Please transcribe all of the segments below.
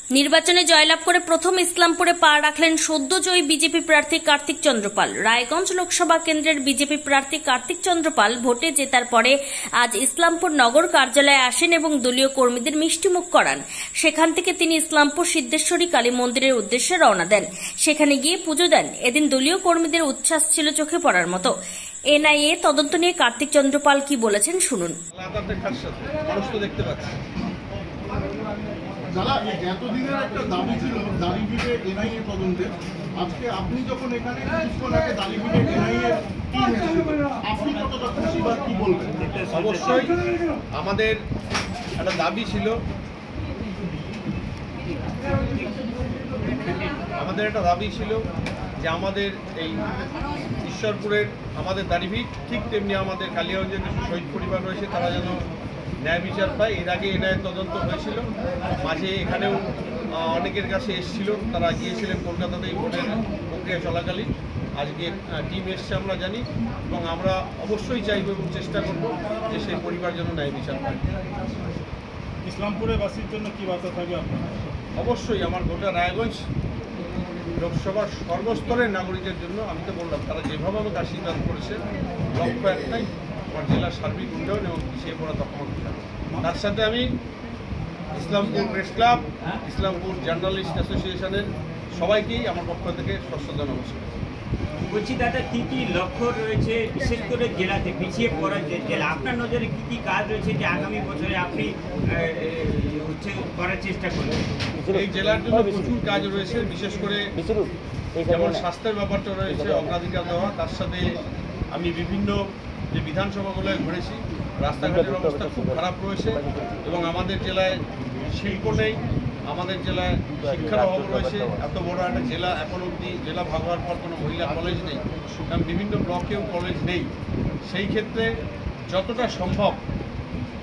নির্বাচনে জয়লাভ করে প্রথম ইসলামপুরে পা রাখলেন সদ্য জয়ী বিজেপি প্রার্থী কার্তিক চন্দ্র পাল। রায়গঞ্জ লোকসভা কেন্দ্রের বিজেপি প্রার্থী কার্তিক চন্দ্র পাল ভোটে জেতার পরে আজ ইসলামপুর নগর কার্যালয়ে আসেন এবং দলীয় কর্মীদের মিষ্টিমুখ করান। সেখান থেকে তিনি ইসলামপুর সিদ্ধেশ্বরী কালী মন্দিরের উদ্দেশ্যে রওনা দেন। সেখানে গিয়ে পুজো দেন। এদিন দলীয় কর্মীদের উচ্ছ্বাস ছিল চোখে পড়ার মতো। এনআইএ তদন্ত নিয়ে কার্তিক চন্দ্র পাল কি বলেছেন শুনুন। যারা এতদিনের একটা দাবি ছিল দাড়িভিটে এনআইএ তদন্তে, আজকে আপনি যখন এখানে কিছুক্ষণ আগে দাড়িভিটে এনআইএ টিম এসেছিল, আপনি কতটা খুশি বা কি বলবেন? অবশ্যই আমাদের একটা দাবি ছিল, যে আমাদের এই ঈশ্বরপুরের আমাদের দাড়িভিট ঠিক তেমনি আমাদের কালিয়াগঞ্জের কিছু শহীদ পরিবার রয়েছে, তারা যেন ন্যায় বিচার পায়। এর আগে এনআইএ তদন্ত হয়েছিল, মাঝে এখানেও অনেকের কাছে এসেছিল, তারা গিয়েছিলেন কলকাতাতে এই ভোটের প্রক্রিয়া চলাকালীন। আজকে টিম এসছে আমরা জানি, এবং আমরা অবশ্যই চাইব এবং চেষ্টা করব যে সেই পরিবার যেন ন্যায় বিচার পায়। ইসলামপুরের বাসীর জন্য কি বার্তা থাকবে আপনার? অবশ্যই আমার গোটা রায়গঞ্জ লোকসভার সর্বস্তরের নাগরিকের জন্য আমি তো বললাম, তারা যেভাবে আমাকে আশীর্বাদ করেছে, লক্ষ্য একটাই, আমার জেলার সার্বিক উন্নয়ন এবং পিছিয়ে পড়া তকমা ঘটানো। তার সাথে আমি Islampur press club, Islampur journalist অ্যাসোসিয়েশনের সবাইকেই আমার পক্ষ থেকে শ্রদ্ধা নমস্কার। বলছি দাদা, কী কী লক্ষ্য রয়েছে বিশেষ করে জেলাতে পিছিয়ে পড়া যে জেলা, আপনার নজরে কী কী কাজ রয়েছে যে আগামী বছরে আপনি করার চেষ্টা করবেন? এই জেলার জন্য প্রচুর কাজ রয়েছে, বিশেষ করে যেমন স্বাস্থ্যের ব্যাপারটা রয়েছে অগ্রাধিকার দেওয়া। তার সাথে আমি বিভিন্ন যে বিধানসভাগুলোয় ঘুরেছি, রাস্তাঘাটের অবস্থা খুব খারাপ রয়েছে এবং আমাদের জেলায় শিল্প নেই, আমাদের জেলায় শিক্ষার অভাব রয়েছে। এত বড় একটা জেলা, এখন অবধি জেলা ভাগ হওয়ার পর কোনো মহিলা কলেজ নেই, কারণ বিভিন্ন ব্লকেও কলেজ নেই। সেই ক্ষেত্রে যতটা সম্ভব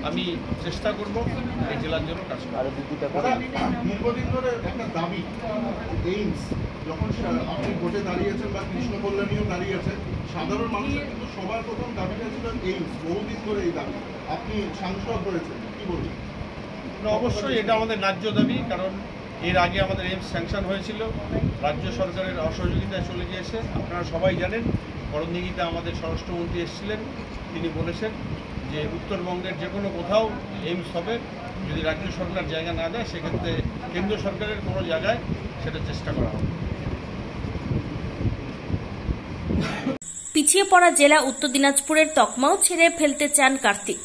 আমি চেষ্টা করব এই জেলার জন্য কাজ করার। দীর্ঘদিন ধরে একটা দাবি এইমস, যখন আপনি ভোটে দাঁড়িয়েছেন বা কৃষ্ণ কল্যাণীও দাঁড়িয়েছেন, সাধারণ মানুষের কিন্তু সবার প্রথম দাবিটা ছিল এইমস। বহুদিন ধরে এই দাবি, আপনি সাংসদ হয়েছেন, কি বলবেন? অবশ্যই এটা আমাদের ন্যায্য দাবি, কারণ এর আগে আমাদের এইমস স্যাংশন হয়েছিল, রাজ্য সরকারের অসহযোগিতায় চলে গিয়েছে। আপনারা সবাই জানেন, করণদিঘিতে আমাদের স্বরাষ্ট্রমন্ত্রী এসেছিলেন, তিনি বলেছেন যে উত্তরবঙ্গের যে কোনো কোথাও এইমস হবে, যদি রাজ্য সরকার জায়গা না দেয় সেক্ষেত্রে কেন্দ্র সরকারের কোনো জায়গায় সেটা চেষ্টা করা হবে। পিছিয়ে পড়া জেলা উত্তর দিনাজপুরের তকমাও ছেড়ে ফেলতে চান কার্তিক।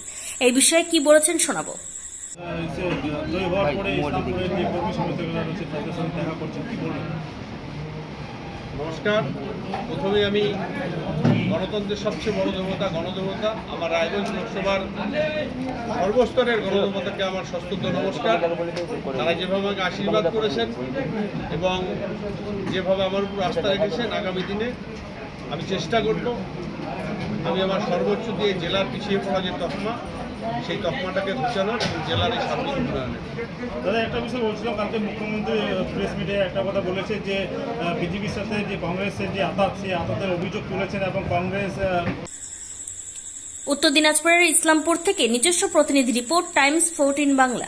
এই বিষয়ে কি বলেছেন শোনাবো। নমস্কার। প্রথমে আমি গণতন্ত্রের সবচেয়ে বড় দেবতা, গণদেবতা, আমার রায়গঞ্জ লোকসভার সর্বস্তরের গণদেবতাকে আমার সশ্রদ্ধ নমস্কার। তারা যেভাবে আমাকে আশীর্বাদ করেছেন এবং যেভাবে আমার উপর আস্থা রেখেছেন, আগামী দিনে আমি চেষ্টা করব আমি আমার সর্বোচ্চ দিয়ে জেলার পিছিয়ে পড়া যে তকমা, সেই তকমাটাকে ঘোচানোর এবং জেলার এই সার্বিক উন্নয়নের। দাদা, একটা বিষয় বলছিলাম, কালকে মুখ্যমন্ত্রী প্রেস মিটে একটা কথা বলেছে যে বিজেপির সাথে যে কংগ্রেসের যে আতাত, সেই আতাতের অভিযোগ তুলেছেন এবং কংগ্রেস। উত্তর দিনাজপুরের ইসলামপুর থেকে নিজস্ব প্রতিনিধি রিপোর্ট, টাইমস 14 বাংলা।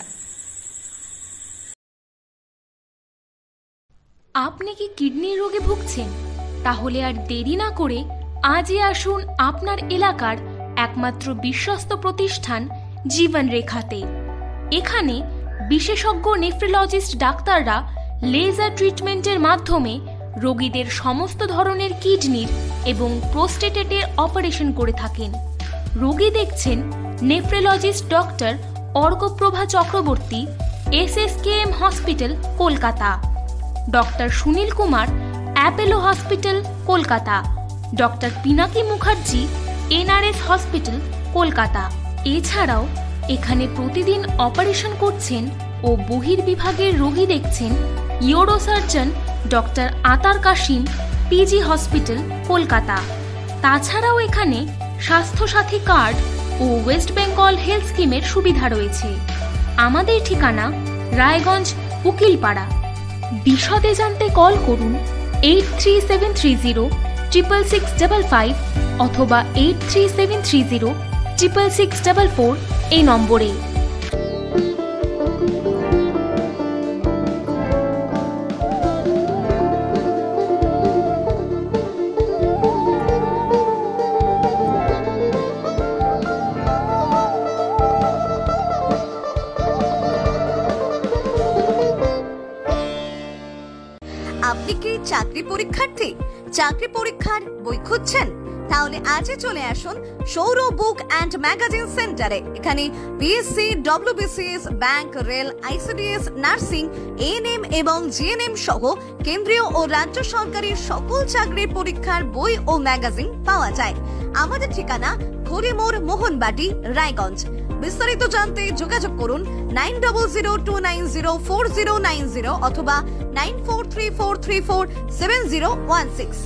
আপনি কি কিডনি রোগে ভুগছেন? তাহলে আর দেরি না করে আজই আসুন আপনার এলাকার একমাত্র বিশ্বস্ত প্রতিষ্ঠান জীবন রেখাতে। এখানে বিশেষজ্ঞ নেফ্রোলজিস্ট ডাক্তাররা লেজার ট্রিটমেন্টের মাধ্যমে রোগীদের সমস্ত ধরনের কিডনির এবং প্রোস্টেটের অপারেশন করে থাকেন। রোগী দেখছেন nephrologist doctor Arkaprabha Chakraborty, SSKM hospital, Kolkata; doctor Sunil Kumar, Apollo hospital, Kolkata; doctor Pinaki Mukherjee, NRS hospital, Kolkata. এছাড়াও এখানে প্রতিদিন অপারেশন করছেন ও বহির্বিভাগের রোগী দেখছেন ইউরোসার্জন ডক্টর আতার কাশিম, PG হসপিটাল, কলকাতা। তাছাড়াও এখানে স্বাস্থ্যসাথী কার্ড ও ওয়েস্ট বেঙ্গল হেলথ স্কিমের সুবিধা রয়েছে। আমাদের ঠিকানা রায়গঞ্জ, উকিলপাড়া। বিশদে জানতে কল করুন 8373066655 অথবা 8373066644 এই নম্বরে। চাকরি পরীক্ষার্থী, চাকরি পরীক্ষার বই খুঁজছেন? তাহলে আজই চলে আসুন সৌর বুক অ্যান্ড ম্যাগাজিন সেন্টারে। এখানে BSc, WBCS, bank, rail, ICDS, nursing, ANM এবং জিএনএম সহ কেন্দ্রীয় ও রাজ্য সরকারি সকল চাকরির পরীক্ষার বই ও ম্যাগাজিন পাওয়া যায়। আমাদের ঠিকানা ঘড়িমোড়, মোহনবাটি, রায়গঞ্জ। বিস্তারিত জানতে যোগাযোগ করুন 9002904090 অথবা 9434347016।